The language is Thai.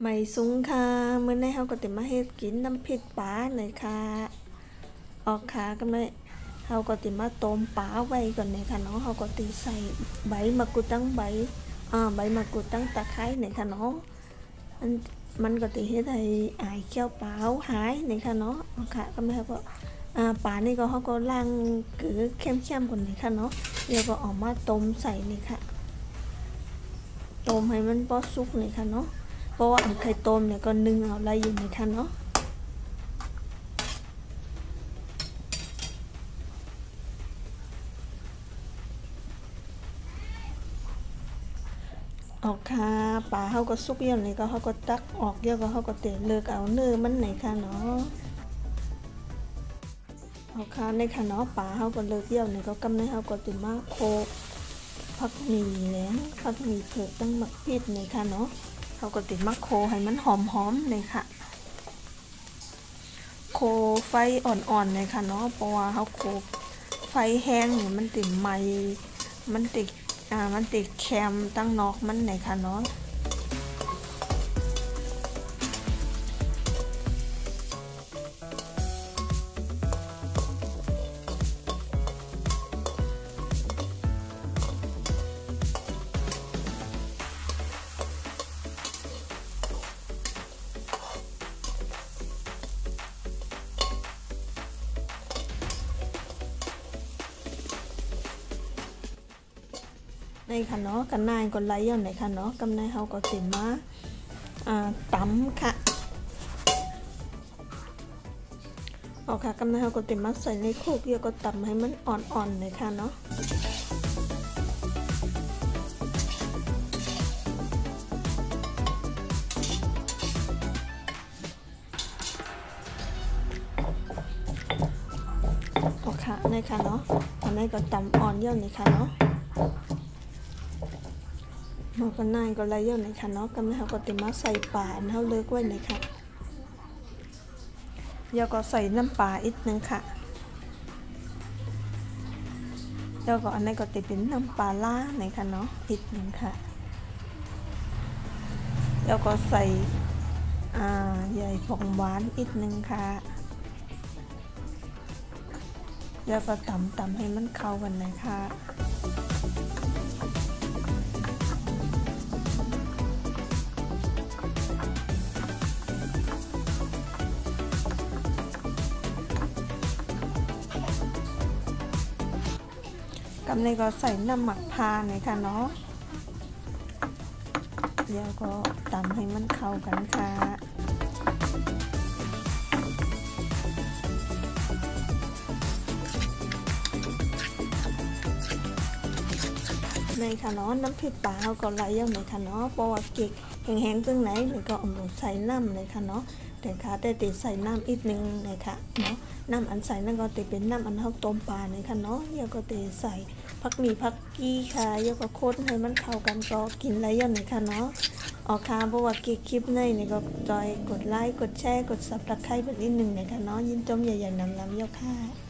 ไม่สูงค่ะเมื่อในเฮาก็ติมาเฮ็ดกินน้ำพริกปลาเลยค่ะออกขาก็ไม่เฮาก็ติมาต้มปลาไว้ก่อนเลยค่ะเนาะเฮาก็ติใส่ใบมะกรูดตั้งใบมะกรูดตั้งตะไคร้เนี่ยค่ะเนาะมันมันก็ติเฮ็ดให้อายเคี้ยวปลาหายเนี่ยค่ะเนาะออกขาก็ไม่เฮาก็ปลานี่ก็เฮาก็ล้างเกลือเข้มๆก่อนเลยค่ะเนาะแล้วก็ออกมาต้มใส่นี่ค่ะต้มให้มันพอสุกเลยค่ะเนาะเพราะว่าไข่ต้มเนี่ยก็นึ่งเอาอะไรอยู่ในคันเนาะออกค่ะปลาเขาก็ซุกเยี่ยวในก็เขาก็ตักออกเยี่ยวก็เขาก็เตะเลือกเอาเนื้อมันไหนค่ะเนาะออกค่ะในค่ะเนาะปลาเขาก็เลือกเยี่ยวในก็กำในเขาก็ติมาโคผักหมี่แล้วผักหมี่เผือกตั้งหมักพริกในค่ะเนาะเขาก็ติมาโคให้มันหอมๆเลยค่ะโคไฟอ่อนๆเลยค่ะเนาะเพราะว่าเขาโคไฟแห้งเนี่ยมันติดไหมมันติดแคมตั้งนอกมันไหนค่ะเนาะในค่ะเนาะกันนายก็ไล่อย่างไหนค่ะเนาะกำนายเขาก็ติมาตำค่ะเอาค่ะกำนายเขาก็ติมาใส่ในโคกเยอะก็ตำให้มันอ่อนๆเลยค่ะเนาะเอาค่ะในค่ะเนาะอันนี้ก็ตำอ่อนเยอะเลยค่ะเนาะหมอกันนายก็ไล่เยอะเลยค่ะเนาะกำนายเขาก็ติมาใส่ปลาเขาเลิกไว้เลยค่ะแล้วก็ใส่น้ำปลาอีกนึงค่ะแล้วก็อันนี้ก็ติเป็นน้ำปลาล่าในค่ะเนาะอีกนึงค่ะแล้วก็ใส่ใหญ่ผงหวานอีกนึงค่ะแล้วก็ตำให้มันเข้ากันเลยค่ะกำในก็ใส่น้ำหมักพาหน่อยค่ะเนาะแล้วก็ตำให้มันเข้ากันค่ะในค่ะเนาะน้ำพริกปลาเราก็ไหลอย่างไหนค่ะเนาะเพราะว่าเก็กแห้งๆตรงไหนเลยก็เอาใส่น้ำเลยค่ะเนาะแต่ค่ะได้ติดใส่น้ำอีกนึงเลยค่ะเนาะน้ำอันใส่นั่นก็ติเป็นน้ำอันเท่าต้มปลาเลยค่ะเนาะแล้วก็ติใส่ผักหมี่ผักกี้ค่ะแล้วก็คนให้มันเข้ากันก็กินไรอย่างไหนค่ะเนาะออกค่ะเพราะว่าเก็กคลิปในนี่ก็จอยกดไลค์กดแชร์กดซับสไครป์แบบนิดนึงเลยค่ะเนาะยินจมใหญ่ๆนำๆเยอะค่ะ